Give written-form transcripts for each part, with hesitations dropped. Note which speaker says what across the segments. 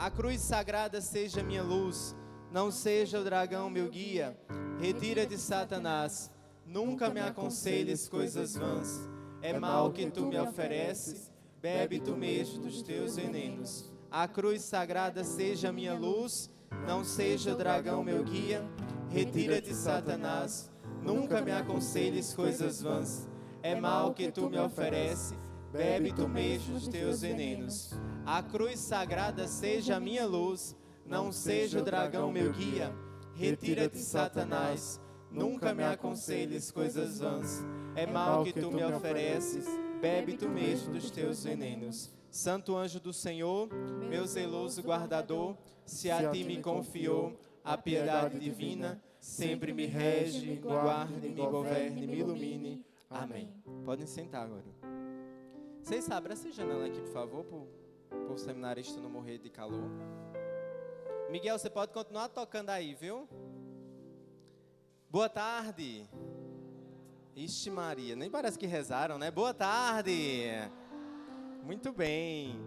Speaker 1: A cruz sagrada seja minha luz, não seja o dragão meu guia. Retira-te, Satanás, nunca me aconselhes coisas vãs. É mal que tu me ofereces, bebe tu mesmo dos teus venenos. A cruz sagrada seja minha luz, não seja o dragão meu guia. Retira-te, Satanás, nunca me aconselhes coisas vãs. É mal que tu me ofereces, bebe tu mesmo dos teus venenos. A cruz sagrada seja minha luz, não seja o dragão meu guia. Retira-te, Satanás, nunca me aconselhes coisas vãs. É mal que tu me ofereces, bebe tu mesmo dos teus venenos. Santo anjo do Senhor, meu zeloso guardador, se a ti me confiou a piedade divina, sempre me rege, me guarde, me governe, me ilumine. Amém. Podem sentar agora. Vocês abrem essa janela aqui, por favor, para o seminarista não morrer de calor. Miguel, você pode continuar tocando aí, viu? Boa tarde. Ixi Maria, nem parece que rezaram, né? Boa tarde. Muito bem.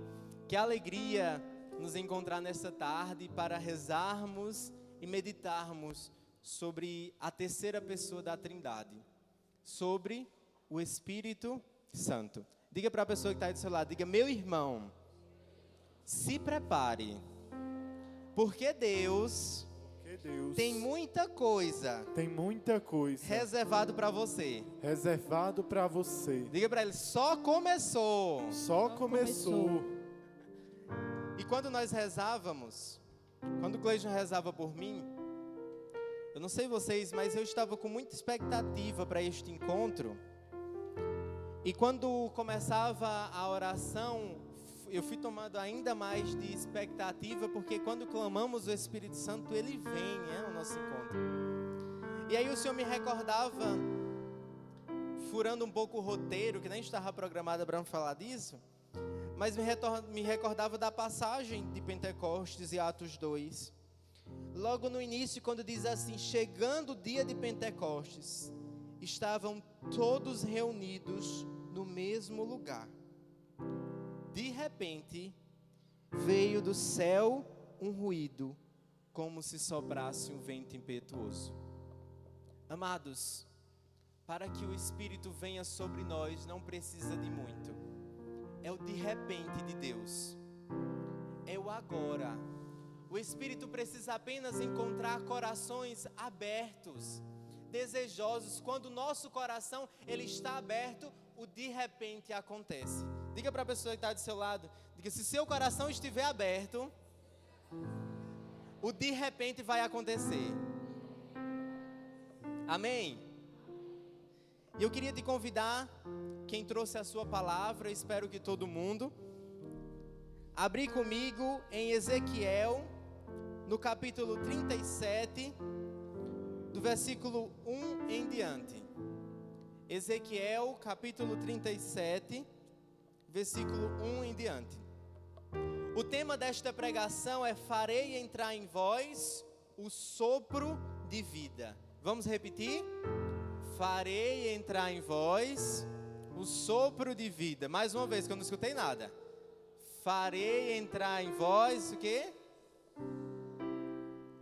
Speaker 1: Que alegria nos encontrar nesta tarde para rezarmos e meditarmos sobre a terceira pessoa da Trindade, sobre o Espírito Santo. Diga para a pessoa que está aí do seu lado, diga: meu irmão, se prepare, porque Deus tem muita coisa reservado para você. Diga para ele: só começou. E quando nós rezávamos, quando o Cleiton rezava por mim, eu não sei vocês, mas eu estava com muita expectativa para este encontro. E quando começava a oração, eu fui tomando ainda mais de expectativa, porque quando clamamos o Espírito Santo, Ele vem ao nosso encontro. E aí o Senhor me recordava, furando um pouco o roteiro, que nem estava programado para falar disso, mas me recordava da passagem de Pentecostes e Atos 2. Logo no início, quando diz assim: chegando o dia de Pentecostes, estavam todos reunidos no mesmo lugar. De repente, veio do céu um ruído, como se soprasse um vento impetuoso. Amados, para que o Espírito venha sobre nós, não precisa de muito. É o de repente de Deus. É o agora. O Espírito precisa apenas encontrar corações abertos, desejosos. Quando o nosso coração ele está aberto, o de repente acontece. Diga para a pessoa que está do seu lado, diga: se seu coração estiver aberto, o de repente vai acontecer. Amém? E eu queria te convidar, quem trouxe a sua palavra, espero que todo mundo, abrir comigo em Ezequiel, no capítulo 37, do versículo 1 em diante. Ezequiel, capítulo 37, versículo 1 em diante. O tema desta pregação é: farei entrar em vós o sopro de vida. Vamos repetir? Farei entrar em vós o sopro de vida. Mais uma vez, que eu não escutei nada. Farei entrar em vós o quê?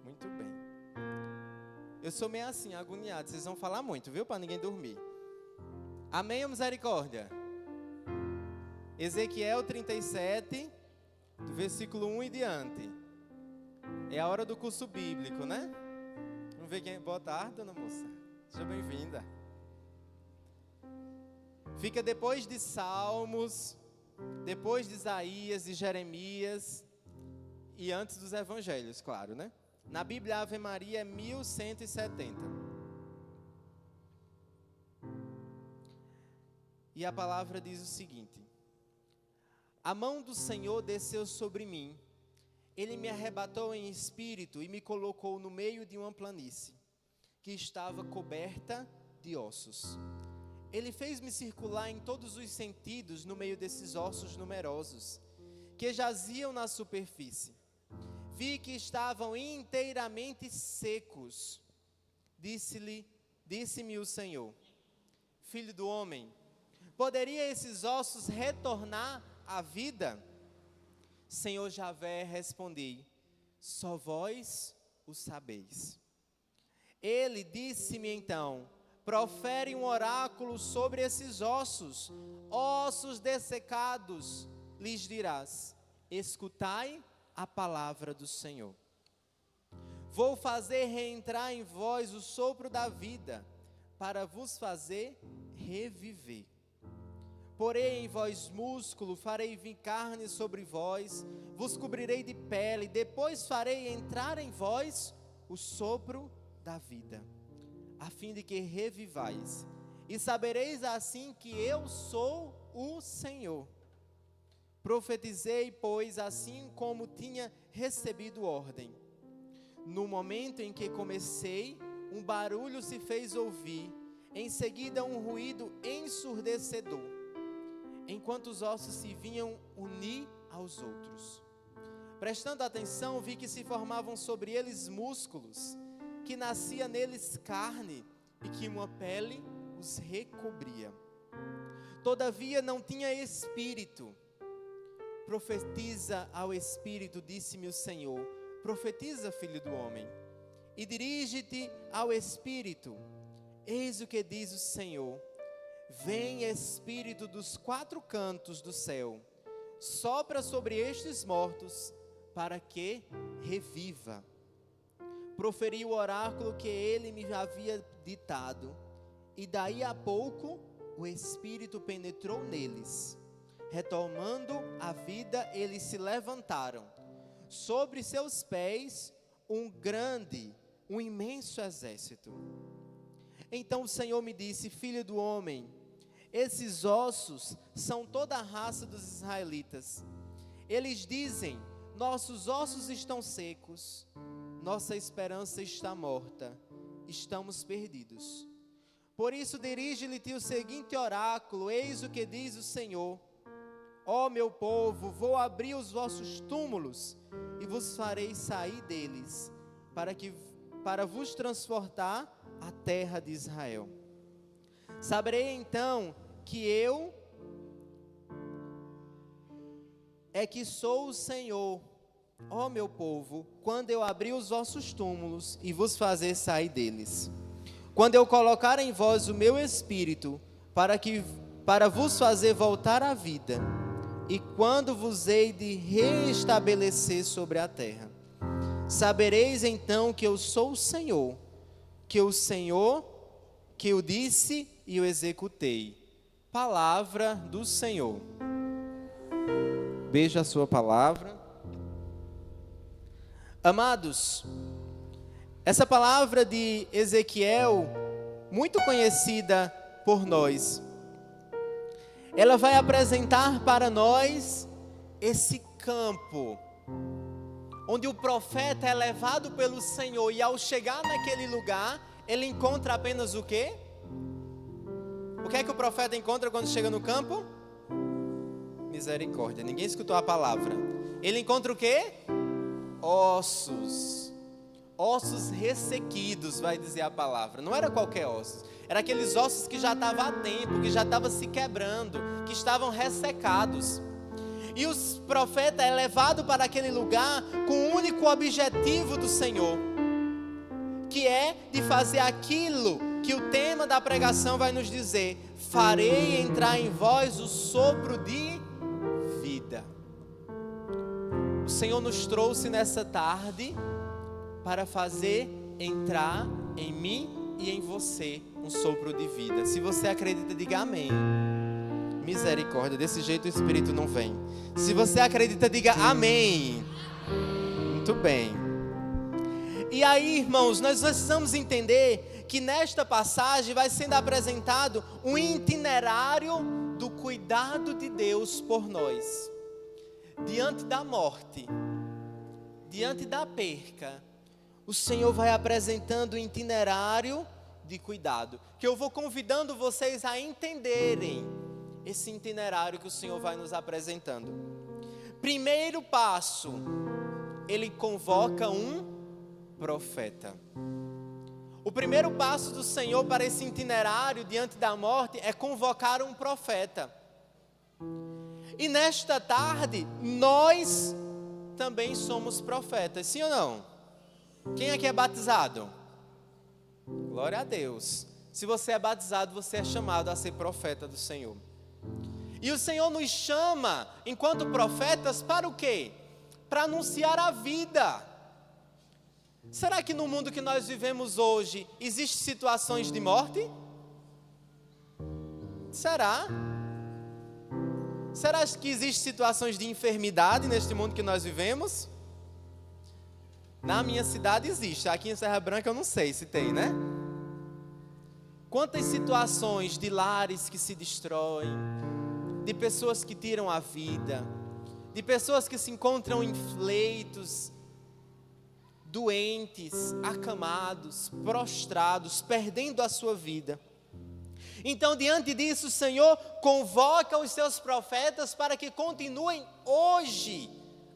Speaker 1: Muito bem. Eu sou meio assim, agoniado. Vocês vão falar muito, viu? Para ninguém dormir. Amém ou misericórdia? Ezequiel 37, do versículo 1 em diante. É a hora do curso bíblico, né? Vamos ver quem... Boa tarde, dona moça. Seja bem-vinda. Fica depois de Salmos, depois de Isaías e Jeremias e antes dos Evangelhos, claro, né? Na Bíblia, a Ave Maria é 1170. E a palavra diz o seguinte: a mão do Senhor desceu sobre mim, Ele me arrebatou em espírito e me colocou no meio de uma planície, que estava coberta de ossos. Ele fez-me circular em todos os sentidos no meio desses ossos numerosos, que jaziam na superfície. Vi que estavam inteiramente secos. Disse-me o Senhor: filho do homem, poderia esses ossos retornar à vida? Senhor Javé, respondi: só vós o sabeis. Ele disse-me então: profere um oráculo sobre esses ossos, ossos dessecados. Lhes dirás: escutai a palavra do Senhor. Vou fazer reentrar em vós o sopro da vida, para vos fazer reviver. Porei em vós músculo, farei vir carne sobre vós, vos cobrirei de pele, depois farei entrar em vós o sopro da vida, a fim de que revivais, e sabereis assim que eu sou o Senhor. Profetizei, pois, assim como tinha recebido ordem. No momento em que comecei, um barulho se fez ouvir, em seguida um ruído ensurdecedor, enquanto os ossos se vinham unir aos outros. Prestando atenção, vi que se formavam sobre eles músculos, que nascia neles carne e que uma pele os recobria. Todavia não tinha espírito. Profetiza ao espírito, disse-me o Senhor. Profetiza, filho do homem, e dirige-te ao espírito. Eis o que diz o Senhor: vem espírito dos quatro cantos do céu, sopra sobre estes mortos, para que reviva. Proferi o oráculo que ele me havia ditado, e daí a pouco o espírito penetrou neles. Retomando a vida, eles se levantaram. Sobre seus pés, um imenso exército. Então o Senhor me disse: filho do homem, esses ossos são toda a raça dos israelitas. Eles dizem: nossos ossos estão secos, nossa esperança está morta, estamos perdidos. Por isso dirige-lhe o seguinte oráculo: eis o que diz o Senhor: ó meu povo, vou abrir os vossos túmulos e vos farei sair deles, para vos transportar à terra de Israel. Saberei então que eu é que sou o Senhor, ó meu povo, quando eu abrir os vossos túmulos e vos fazer sair deles. Quando eu colocar em vós o meu espírito, para vos fazer voltar à vida, e quando vos hei de reestabelecer sobre a terra. Sabereis então que eu sou o Senhor, que eu disse e o executei. Palavra do Senhor. Veja a sua palavra. Amados, essa palavra de Ezequiel, muito conhecida por nós, ela vai apresentar para nós esse campo, onde o profeta é levado pelo Senhor, e ao chegar naquele lugar, ele encontra apenas o quê? O que é que o profeta encontra quando chega no campo? Misericórdia, ninguém escutou a palavra. Ele encontra o quê? Ossos. Ossos ressequidos, vai dizer a palavra. Não era qualquer ossos. Era aqueles ossos que já estavam há tempo, que já estavam se quebrando, que estavam ressecados. E o profeta é levado para aquele lugar com o único objetivo do Senhor, que é de fazer aquilo que o tema da pregação vai nos dizer: farei entrar em vós o sopro de vida. O Senhor nos trouxe nessa tarde para fazer entrar em mim e em você um sopro de vida. Se você acredita, diga amém. Misericórdia, desse jeito o Espírito não vem. Se você acredita, diga amém. Muito bem. E aí, irmãos, nós precisamos entender que nesta passagem vai sendo apresentado um itinerário do cuidado de Deus por nós. Diante da morte, diante da perca, o Senhor vai apresentando um itinerário de cuidado, que eu vou convidando vocês a entenderem esse itinerário que o Senhor vai nos apresentando. Primeiro passo, Ele convoca um profeta. O primeiro passo do Senhor para esse itinerário diante da morte é convocar um profeta. E nesta tarde, nós também somos profetas, sim ou não? Quem aqui é batizado? Glória a Deus. Se você é batizado, você é chamado a ser profeta do Senhor. E o Senhor nos chama, enquanto profetas, para o quê? Para anunciar a vida. Será que no mundo que nós vivemos hoje, existem situações de morte? Será? Será que existem situações de enfermidade neste mundo que nós vivemos? Na minha cidade existe, aqui em Serra Branca eu não sei se tem, né? Quantas situações de lares que se destroem, de pessoas que tiram a vida, de pessoas que se encontram em leitos, doentes, acamados, prostrados, perdendo a sua vida. Então, diante disso, o Senhor convoca os seus profetas para que continuem hoje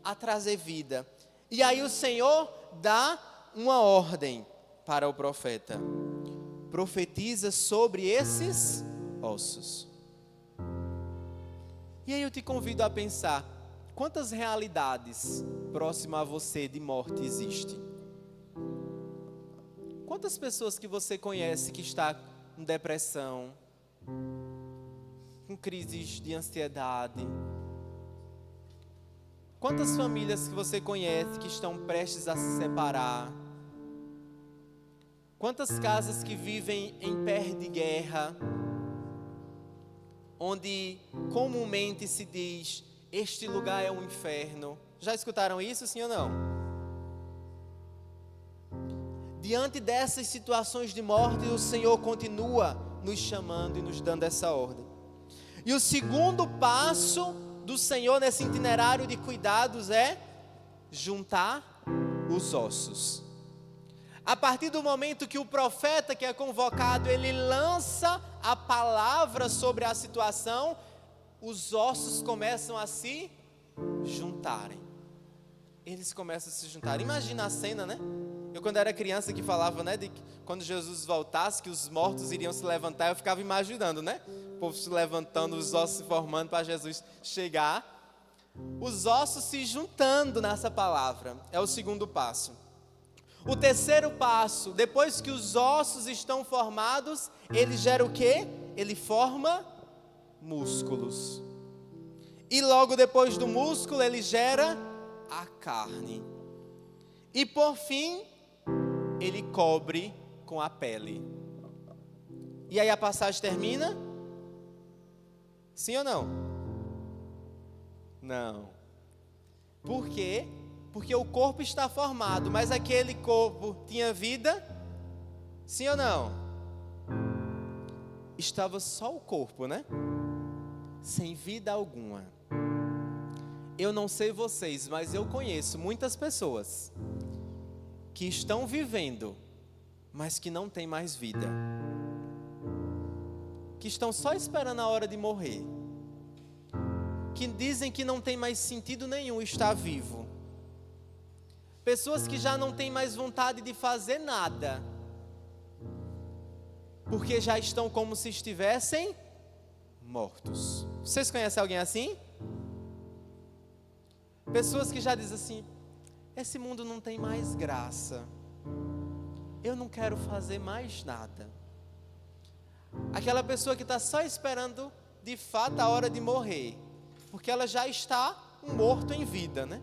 Speaker 1: a trazer vida. E aí o Senhor dá uma ordem para o profeta: profetiza sobre esses ossos. E aí eu te convido a pensar, quantas realidades próximas a você de morte existem? Quantas pessoas que você conhece que está com depressão, com crises de ansiedade? Quantas famílias que você conhece que estão prestes a se separar? Quantas casas que vivem em pé de guerra, onde comumente se diz, este lugar é um inferno? Já escutaram isso, sim ou não? Diante dessas situações de morte, o Senhor continua nos chamando e nos dando essa ordem. E o segundo passo do Senhor nesse itinerário de cuidados é juntar os ossos. A partir do momento que o profeta que é convocado, ele lança a palavra sobre a situação, os ossos começam a se juntarem. Eles começam a se juntar. Imagina a cena, né? Eu quando era criança que falava, né, de que quando Jesus voltasse, que os mortos iriam se levantar, eu ficava imaginando, né? O povo se levantando, os ossos se formando para Jesus chegar. Os ossos se juntando nessa palavra, é o segundo passo. O terceiro passo, depois que os ossos estão formados, ele gera o quê? Ele forma músculos. E logo depois do músculo, ele gera a carne. E por fim, ele cobre com a pele. E aí a passagem termina? Sim ou não? Não. Por quê? Porque o corpo está formado, mas aquele corpo tinha vida? Sim ou não? Estava só o corpo, né? Sem vida alguma. Eu não sei vocês, mas eu conheço muitas pessoas que estão vivendo, mas que não têm mais vida. Que estão só esperando a hora de morrer. Que dizem que não tem mais sentido nenhum estar vivo. Pessoas que já não têm mais vontade de fazer nada, porque já estão como se estivessem mortos. Vocês conhecem alguém assim? Pessoas que já dizem assim, esse mundo não tem mais graça, eu não quero fazer mais nada. Aquela pessoa que está só esperando de fato a hora de morrer, porque ela já está morto em vida, né?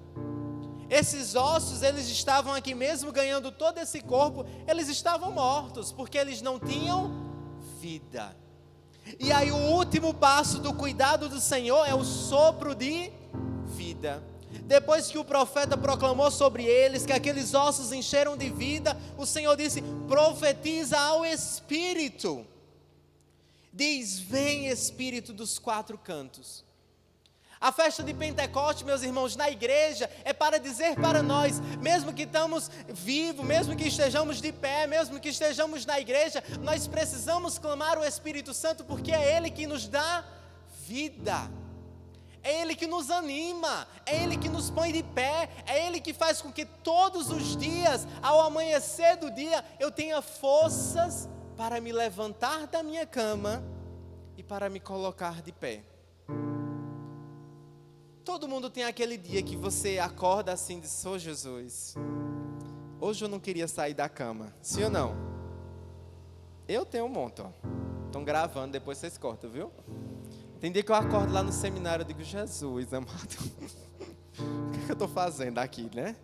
Speaker 1: Esses ossos, eles estavam aqui mesmo ganhando todo esse corpo, eles estavam mortos, porque eles não tinham vida. E aí o último passo do cuidado do Senhor é o sopro de vida. Depois que o profeta proclamou sobre eles, que aqueles ossos encheram de vida, o Senhor disse, profetiza ao Espírito. Diz, vem Espírito dos quatro cantos. A festa de Pentecostes, meus irmãos, na igreja, é para dizer para nós, mesmo que estamos vivos, mesmo que estejamos de pé, mesmo que estejamos na igreja, nós precisamos clamar o Espírito Santo, porque é Ele que nos dá vida, é Ele que nos anima, é Ele que nos põe de pé, é Ele que faz com que todos os dias, ao amanhecer do dia, eu tenha forças para me levantar da minha cama e para me colocar de pé. Todo mundo tem aquele dia que você acorda assim e diz: ô Jesus, hoje eu não queria sair da cama. Sim ou não? Eu tenho um monte, ó. Estão gravando, depois vocês cortam, viu? Tem dia que eu acordo lá no seminário, eu digo: Jesus amado, o que eu estou fazendo aqui, né?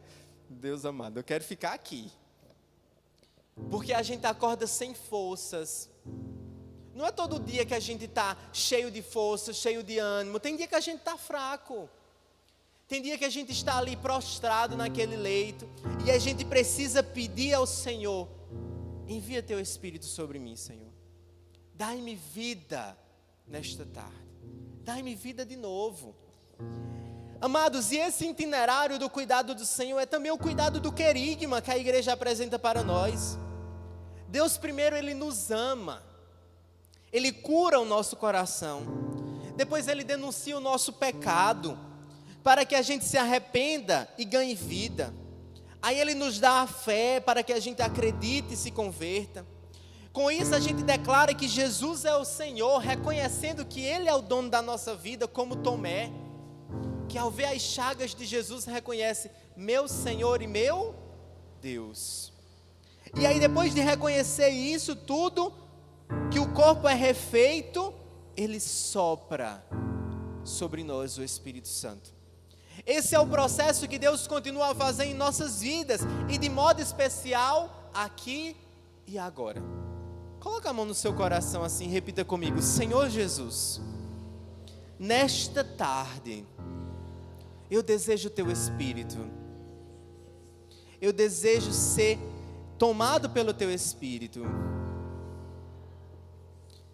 Speaker 1: Deus amado, eu quero ficar aqui. Porque a gente acorda sem forças. Não é todo dia que a gente está cheio de força, cheio de ânimo. Tem dia que a gente está fraco. Tem dia que a gente está ali prostrado naquele leito. E a gente precisa pedir ao Senhor: envia teu Espírito sobre mim, Senhor. Dai-me vida nesta tarde. Dai-me vida de novo. Amados, e esse itinerário do cuidado do Senhor é também o cuidado do querigma que a igreja apresenta para nós. Deus primeiro, Ele nos ama. Ele cura o nosso coração. Depois Ele denuncia o nosso pecado, para que a gente se arrependa e ganhe vida. Aí Ele nos dá a fé para que a gente acredite e se converta. Com isso a gente declara que Jesus é o Senhor, reconhecendo que Ele é o dono da nossa vida, como Tomé, que ao ver as chagas de Jesus reconhece: meu Senhor e meu Deus. E aí, depois de reconhecer isso tudo, que o corpo é refeito, Ele sopra sobre nós o Espírito Santo. Esse é o processo que Deus continua a fazer em nossas vidas, e de modo especial, aqui e agora. Coloca a mão no seu coração assim, repita comigo: Senhor Jesus, nesta tarde, eu desejo o teu Espírito. Eu desejo ser tomado pelo teu Espírito,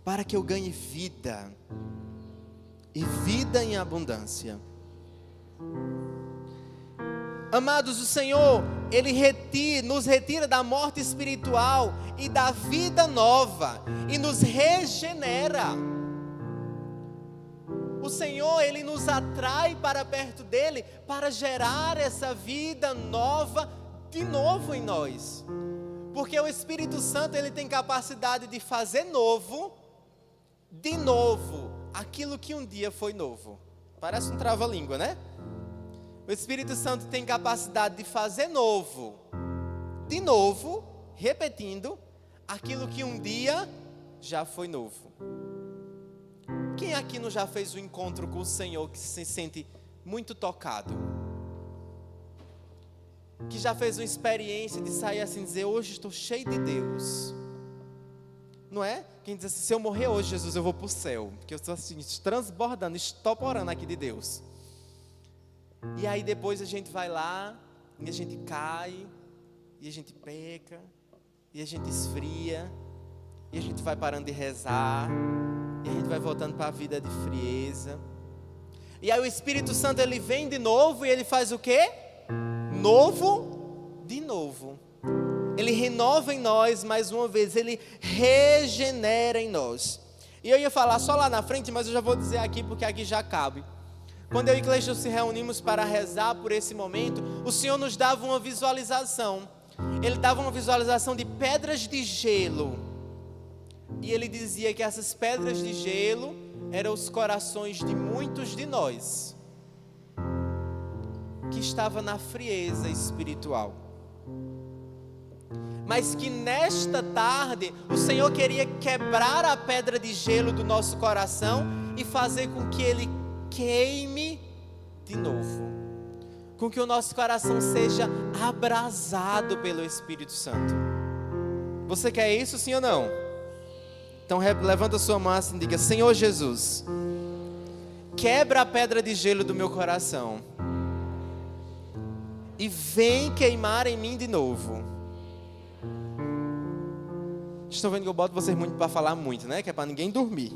Speaker 1: para que eu ganhe vida, e vida em abundância. Amados, o Senhor, Ele nos retira da morte espiritual e da vida nova, e nos regenera. O Senhor, Ele nos atrai para perto dEle, para gerar essa vida nova, de novo em nós. Porque o Espírito Santo, Ele tem capacidade de fazer novo, de novo, aquilo que um dia foi novo. Parece um trava-língua, né? O Espírito Santo tem capacidade de fazer novo, de novo, repetindo, aquilo que um dia já foi novo. Quem aqui não já fez um encontro com o Senhor que se sente muito tocado? Que já fez uma experiência de sair assim e dizer: hoje estou cheio de Deus. Não é? Quem diz assim: se eu morrer hoje, Jesus, eu vou para o céu, porque eu estou assim, transbordando, estoporando aqui de Deus. E aí depois a gente vai lá, e a gente cai, e a gente peca, e a gente esfria, e a gente vai parando de rezar, e a gente vai voltando para a vida de frieza. E aí o Espírito Santo, Ele vem de novo, e Ele faz o quê? Novo, de novo. Ele renova em nós mais uma vez, Ele regenera em nós. E eu ia falar só lá na frente, mas eu já vou dizer aqui, porque aqui já cabe. Quando eu e Cleiton se reunimos para rezar por esse momento, o Senhor nos dava uma visualização. Ele dava uma visualização de pedras de gelo. E Ele dizia que essas pedras de gelo eram os corações de muitos de nós, que estava na frieza espiritual. Mas que nesta tarde, o Senhor queria quebrar a pedra de gelo do nosso coração e fazer com que ele queime de novo, com que o nosso coração seja abrasado pelo Espírito Santo. Você quer isso, sim ou não? Então levanta a sua mão assim e diga: Senhor Jesus, quebra a pedra de gelo do meu coração e vem queimar em mim de novo. Estão vendo que eu boto vocês muito para falar muito, né? Que é para ninguém dormir.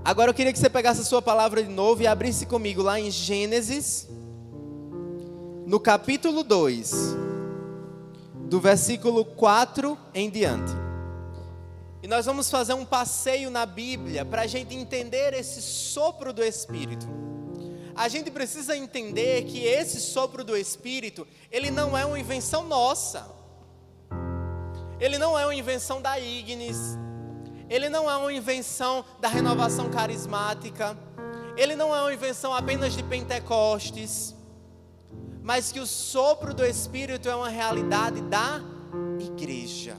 Speaker 1: Agora eu queria que você pegasse a sua palavra de novo e abrisse comigo lá em Gênesis, no capítulo 2, do versículo 4 em diante. E nós vamos fazer um passeio na Bíblia para a gente entender esse sopro do Espírito. A gente precisa entender que esse sopro do Espírito, ele não é uma invenção nossa. Ele não é uma invenção da Ignis. Ele não é uma invenção da renovação carismática. ele não é uma invenção apenas de Pentecostes, mas que o sopro do Espírito é uma realidade da igreja.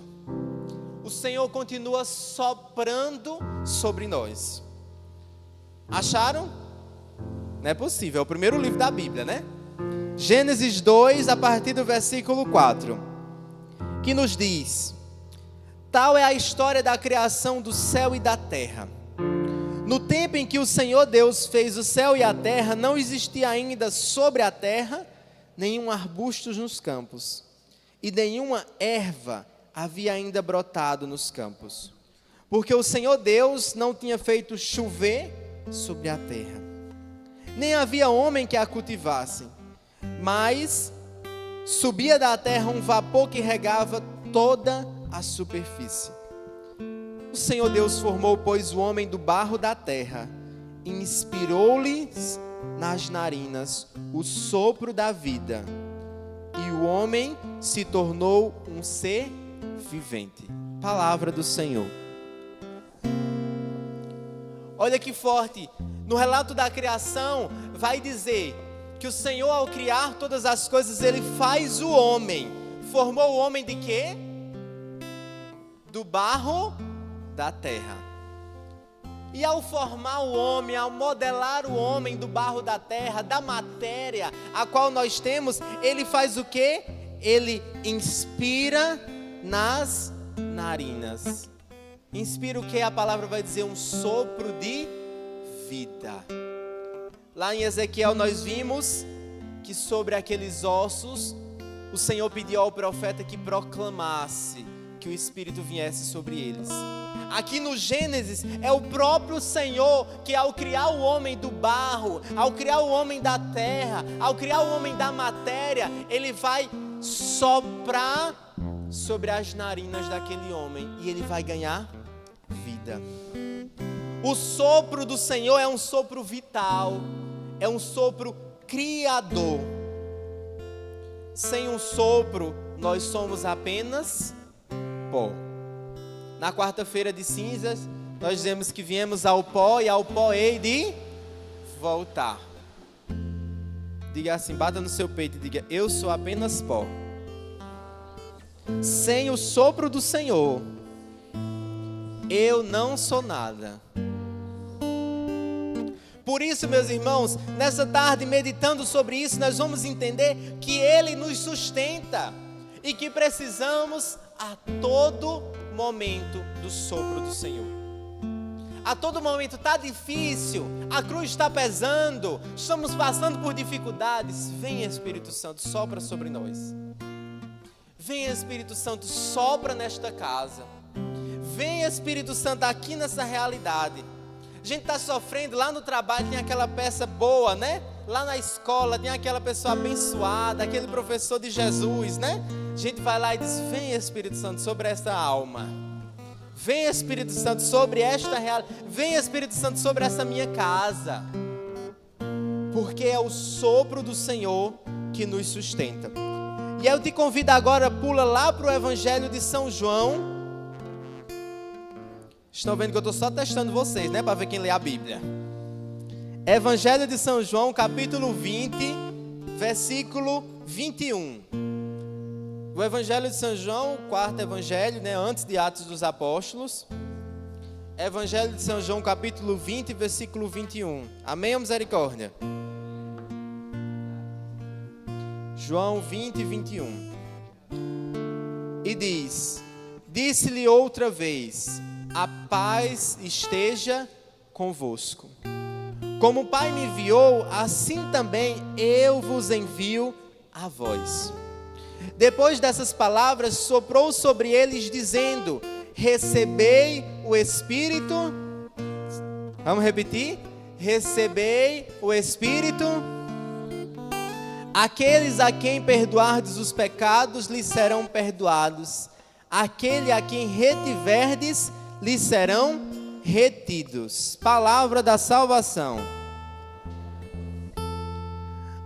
Speaker 1: O Senhor continua soprando sobre nós. Acharam? Não é possível, é o primeiro livro da Bíblia, né? Gênesis 2, a partir do versículo 4, que nos diz: tal é a história da criação do céu e da terra. No tempo em que o Senhor Deus fez o céu e a terra, não existia ainda sobre a terra nenhum arbusto nos campos, e nenhuma erva havia ainda brotado nos campos, porque o Senhor Deus não tinha feito chover sobre a terra, nem havia homem que a cultivasse, mas subia da terra um vapor que regava toda a superfície. O Senhor Deus formou, pois, o homem do barro da terra, e inspirou-lhes nas narinas o sopro da vida, e o homem se tornou um ser vivente. Palavra do Senhor. Olha que forte, no relato da criação vai dizer que o Senhor, ao criar todas as coisas, ele faz o homem. Formou o homem de quê? Do barro da terra. E ao formar o homem, ao modelar o homem do barro da terra, da matéria a qual nós temos, ele faz o quê? Ele inspira nas narinas. Inspira o que a palavra vai dizer? Um sopro de vida. Lá em Ezequiel nós vimos que sobre aqueles ossos, o Senhor pediu ao profeta que proclamasse que o Espírito viesse sobre eles. Aqui no Gênesis é o próprio Senhor que, ao criar o homem do barro, ao criar o homem da terra, ao criar o homem da matéria, ele vai soprar sobre as narinas daquele homem e ele vai ganhar vida. O sopro do Senhor é um sopro vital, é um sopro criador. Sem um sopro, nós somos apenas pó. Na quarta-feira de cinzas, nós dizemos que viemos ao pó e ao pó hei de voltar. Diga assim, bata no seu peito e diga: eu sou apenas pó. Sem o sopro do Senhor, eu não sou nada. Por isso, meus irmãos, nessa tarde, meditando sobre isso, nós vamos entender que Ele nos sustenta e que precisamos a todo momento do sopro do Senhor. A todo momento está difícil, a cruz está pesando, estamos passando por dificuldades. Vem, Espírito Santo, sopra sobre nós. Vem, Espírito Santo, sopra nesta casa. Vem, Espírito Santo, aqui nessa realidade. A gente está sofrendo, lá no trabalho tem aquela peça boa, né? Lá na escola tem aquela pessoa abençoada, aquele professor de Jesus, né? A gente vai lá e diz: vem, Espírito Santo, sobre esta alma. Vem, Espírito Santo, sobre esta realidade. Vem, Espírito Santo, sobre essa minha casa. Porque é o sopro do Senhor que nos sustenta. E eu te convido agora, pula lá para o Evangelho de São João. Estão vendo que eu estou só testando vocês, né? Para ver quem lê a Bíblia. Evangelho de São João, capítulo 20, versículo 21. O Evangelho de São João, o quarto evangelho, né? Antes de Atos dos Apóstolos. Evangelho de São João, capítulo 20, versículo 21. Amém ou misericórdia? João 20, 21. E diz: disse-lhe outra vez: a paz esteja convosco. Como o Pai me enviou, assim também eu vos envio a vós. Depois dessas palavras, soprou sobre eles, dizendo: recebei o Espírito. Vamos repetir? Recebei o Espírito. Aqueles a quem perdoardes os pecados, lhes serão perdoados. Aquele a quem retiverdes, lhes serão retidos. Palavra da salvação.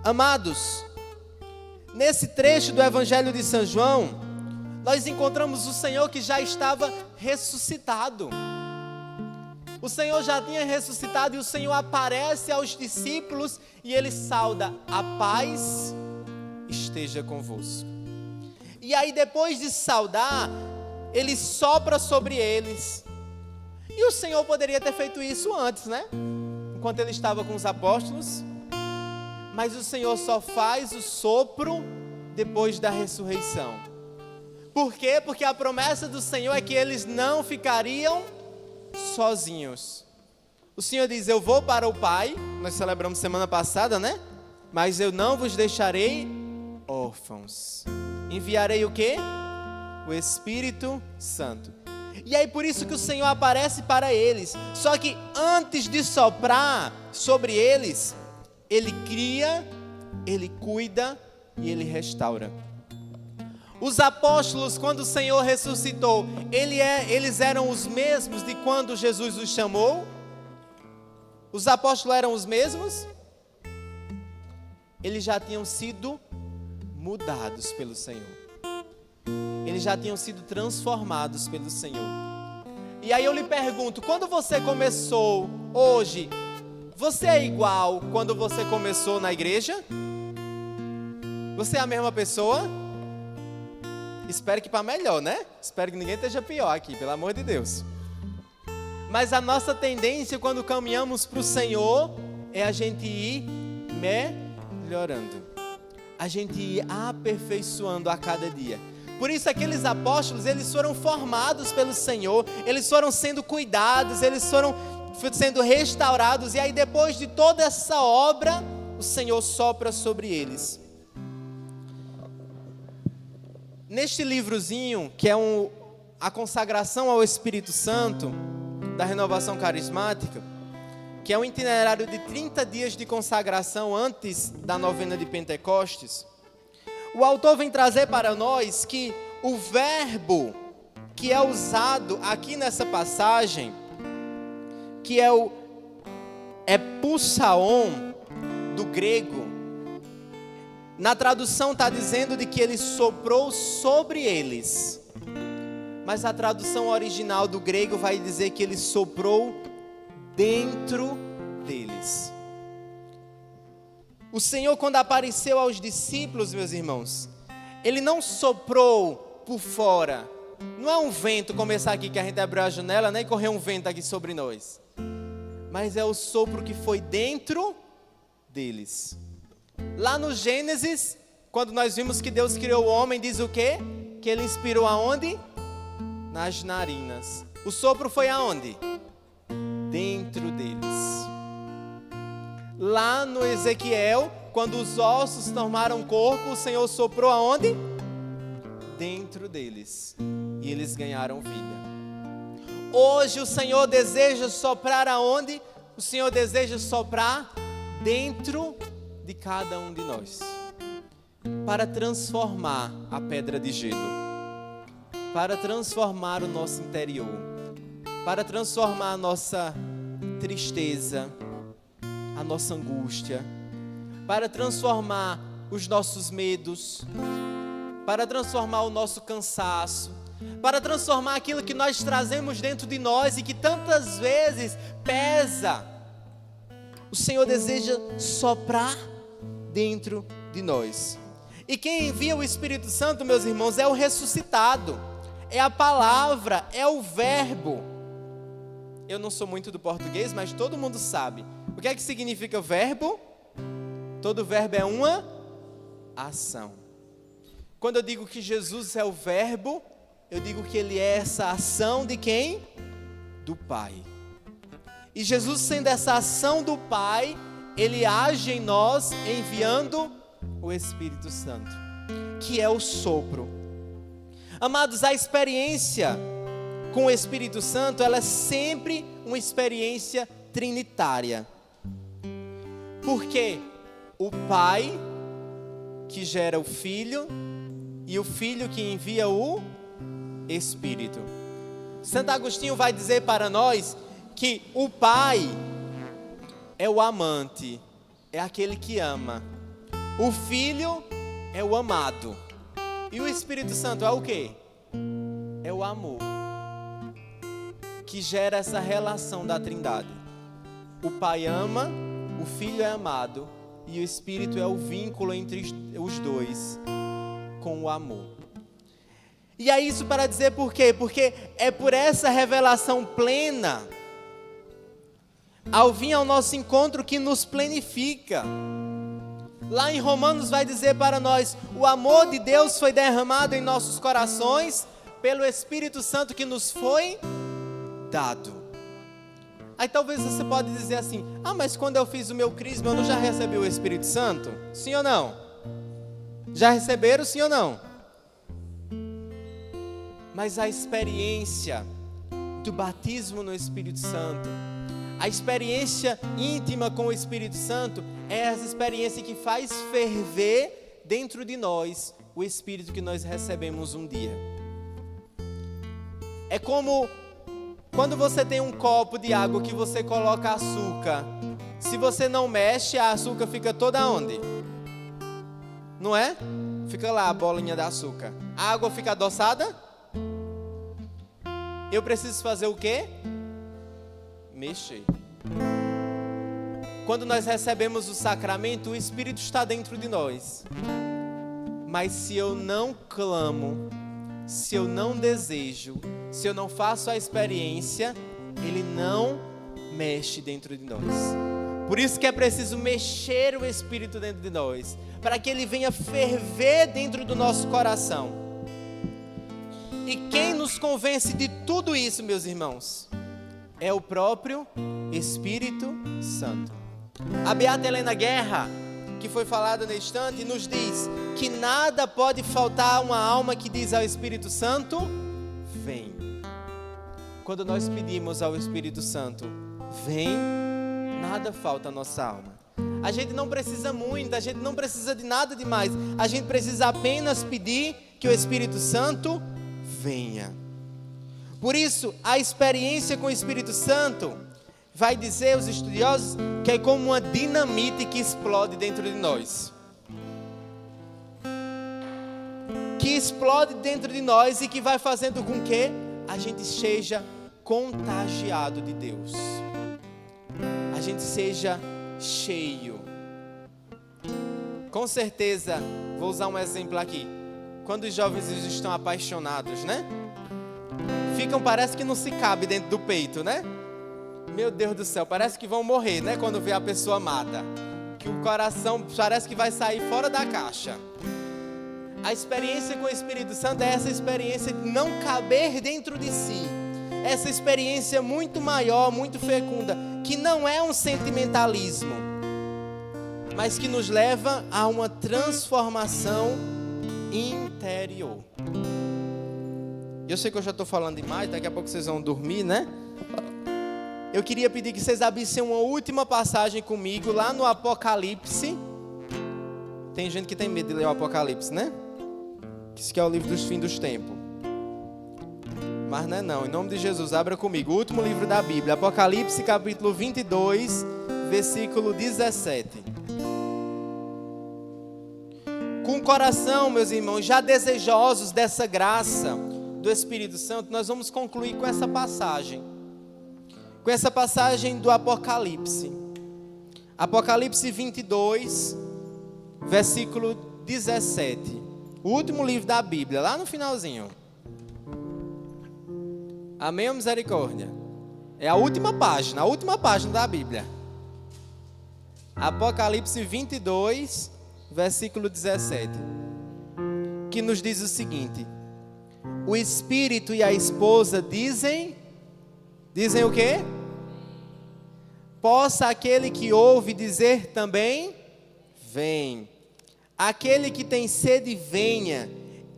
Speaker 1: Amados, nesse trecho do Evangelho de São João, nós encontramos o Senhor que já estava ressuscitado. O Senhor já tinha ressuscitado e o Senhor aparece aos discípulos e ele sauda: a paz esteja convosco. E aí depois de saudar, ele sopra sobre eles. E o Senhor poderia ter feito isso antes, né? Enquanto ele estava com os apóstolos. Mas o Senhor só faz o sopro depois da ressurreição. Por quê? Porque a promessa do Senhor é que eles não ficariam sozinhos. O Senhor diz: eu vou para o Pai. Nós celebramos semana passada, né? Mas eu não vos deixarei órfãos. Enviarei o quê? O Espírito Santo. E aí por isso que o Senhor aparece para eles. Só que antes de soprar sobre eles, Ele cria, Ele cuida e Ele restaura. Os apóstolos, quando o Senhor ressuscitou, eles eram os mesmos de quando Jesus os chamou? Os apóstolos eram os mesmos? Eles já tinham sido mudados pelo Senhor. Eles já tinham sido transformados pelo Senhor. E aí eu lhe pergunto, quando você começou hoje, você é igual quando você começou na igreja? Você é a mesma pessoa? Espero que para melhor, né? Espero que ninguém esteja pior aqui, pelo amor de Deus. Mas a nossa tendência quando caminhamos para o Senhor é a gente ir melhorando. A gente ir aperfeiçoando a cada dia. Por isso aqueles apóstolos, eles foram formados pelo Senhor, eles foram sendo cuidados, eles foram sendo restaurados. E aí depois de toda essa obra, o Senhor sopra sobre eles. Neste livrozinho, que é a consagração ao Espírito Santo, da Renovação Carismática, que é um itinerário de 30 dias de consagração antes da novena de Pentecostes, o autor vem trazer para nós que o verbo que é usado aqui nessa passagem, que é o epussaon do grego, na tradução está dizendo de que ele soprou sobre eles. Mas a tradução original do grego vai dizer que ele soprou dentro deles. O Senhor, quando apareceu aos discípulos, meus irmãos, Ele não soprou por fora. Não é um vento começar aqui, que a gente abriu a janela, né, e correu um vento aqui sobre nós. Mas é o sopro que foi dentro deles. Lá no Gênesis, quando nós vimos que Deus criou o homem, diz o quê? Que Ele inspirou aonde? Nas narinas. O sopro foi aonde? Dentro deles. Lá no Ezequiel, quando os ossos tomaram corpo, o Senhor soprou aonde? Dentro deles. E eles ganharam vida. Hoje o Senhor deseja soprar aonde? O Senhor deseja soprar dentro de cada um de nós, para transformar a pedra de gelo, para transformar o nosso interior, para transformar a nossa tristeza, a nossa angústia, para transformar os nossos medos, para transformar o nosso cansaço, para transformar aquilo que nós trazemos dentro de nós e que tantas vezes pesa. O Senhor deseja soprar dentro de nós. E quem envia o Espírito Santo, meus irmãos, é o ressuscitado, é a palavra, é o verbo. Eu não sou muito do português, mas todo mundo sabe. O que é que significa verbo? Todo verbo é uma ação. Quando eu digo que Jesus é o verbo, eu digo que Ele é essa ação de quem? Do Pai. E Jesus, sendo essa ação do Pai, Ele age em nós enviando o Espírito Santo, que é o sopro. Amados, a experiência com o Espírito Santo, ela é sempre uma experiência trinitária. Porque o Pai que gera o Filho e o Filho que envia o Espírito. Santo Agostinho vai dizer para nós que o Pai é o amante, é aquele que ama. O Filho é o amado. E o Espírito Santo é o quê? É o amor. que gera essa relação da Trindade. O Pai ama, o Filho é amado e o Espírito é o vínculo entre os dois com o amor. E é isso para dizer por quê? Porque é por essa revelação plena, ao vir ao nosso encontro, que nos plenifica. Lá em Romanos vai dizer para nós: o amor de Deus foi derramado em nossos corações pelo Espírito Santo que nos foi dado. Aí talvez você pode dizer assim: ah, mas quando eu fiz o meu crisma, eu não já recebi o Espírito Santo? Sim ou não? Já receberam, sim ou não? Mas a experiência do batismo no Espírito Santo, a experiência íntima com o Espírito Santo, é essa experiência que faz ferver dentro de nós o Espírito que nós recebemos um dia. É como quando você tem um copo de água que você coloca açúcar. Se você não mexe, a açúcar fica toda onde? Não é? Fica lá a bolinha de açúcar. A água fica adoçada? Eu preciso fazer o quê? Mexer. Quando nós recebemos o sacramento, o Espírito está dentro de nós. Mas se eu não clamo, se eu não desejo, se eu não faço a experiência, ele não mexe dentro de nós. Por isso que é preciso mexer o Espírito dentro de nós, para que ele venha ferver dentro do nosso coração. E quem nos convence de tudo isso, meus irmãos, é o próprio Espírito Santo. A beata Helena Guerra, que foi falada neste instante, nos diz que nada pode faltar a uma alma que diz ao Espírito Santo: vem. Quando nós pedimos ao Espírito Santo: vem, nada falta à nossa alma. A gente não precisa muito, a gente não precisa de nada demais. A gente precisa apenas pedir que o Espírito Santo venha. Por isso, a experiência com o Espírito Santo, vai dizer os estudiosos, que é como uma dinamite que explode dentro de nós. Que explode dentro de nós e que vai fazendo com que a gente seja contagiado de Deus. A gente seja cheio. Com certeza, vou usar um exemplo aqui. Quando os jovens estão apaixonados, né? Parece que não se cabe dentro do peito, né? Meu Deus do céu, parece que vão morrer, né? Quando vê a pessoa amada. Que o coração parece que vai sair fora da caixa. A experiência com o Espírito Santo é essa experiência de não caber dentro de si. Essa experiência muito maior, muito fecunda, que não é um sentimentalismo, mas que nos leva a uma transformação interior. Eu sei que eu já estou falando demais, daqui a pouco vocês vão dormir, né? Eu queria pedir que vocês abrissem uma última passagem comigo, lá no Apocalipse. Tem gente que tem medo de ler o Apocalipse, né? Isso que é o livro dos fins dos tempos. Mas não é não, em nome de Jesus, abra comigo. O último livro da Bíblia, Apocalipse capítulo 22, versículo 17. Com o coração, meus irmãos, já desejosos dessa graça do Espírito Santo, nós vamos concluir com essa passagem. Com essa passagem do Apocalipse. Apocalipse 22, versículo 17. O último livro da Bíblia, lá no finalzinho. Amém ou misericórdia? É a última página da Bíblia. Apocalipse 22, versículo 17. Que nos diz o seguinte: o Espírito e a esposa dizem o quê? Possa aquele que ouve dizer também: vem. Aquele que tem sede, venha.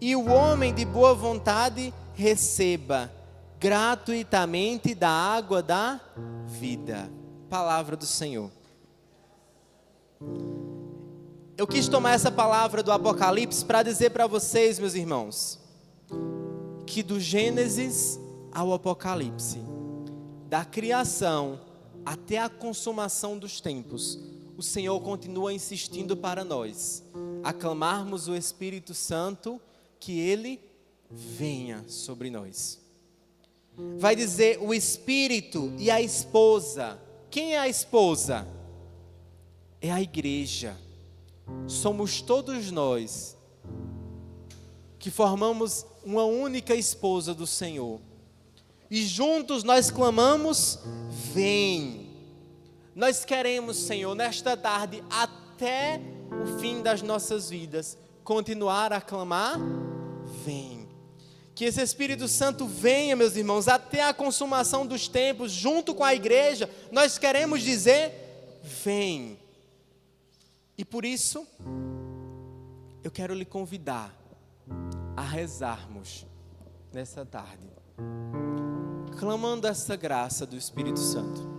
Speaker 1: E o homem de boa vontade, receba gratuitamente da água da vida. Palavra do Senhor. Eu quis tomar essa palavra do Apocalipse para dizer para vocês, meus irmãos, que do Gênesis ao Apocalipse, da criação até a consumação dos tempos, o Senhor continua insistindo para nós aclamarmos o Espírito Santo, que Ele venha sobre nós. Vai dizer o Espírito e a esposa. Quem é a esposa? É a igreja. Somos todos nós que formamos uma única esposa do Senhor. E juntos nós clamamos: vem. Nós queremos, Senhor, nesta tarde, até o fim das nossas vidas, continuar a clamar: vem. Que esse Espírito Santo venha, meus irmãos, até a consumação dos tempos, junto com a igreja. Nós queremos dizer: vem. E por isso, eu quero lhe convidar a rezarmos nessa tarde, clamando essa graça do Espírito Santo.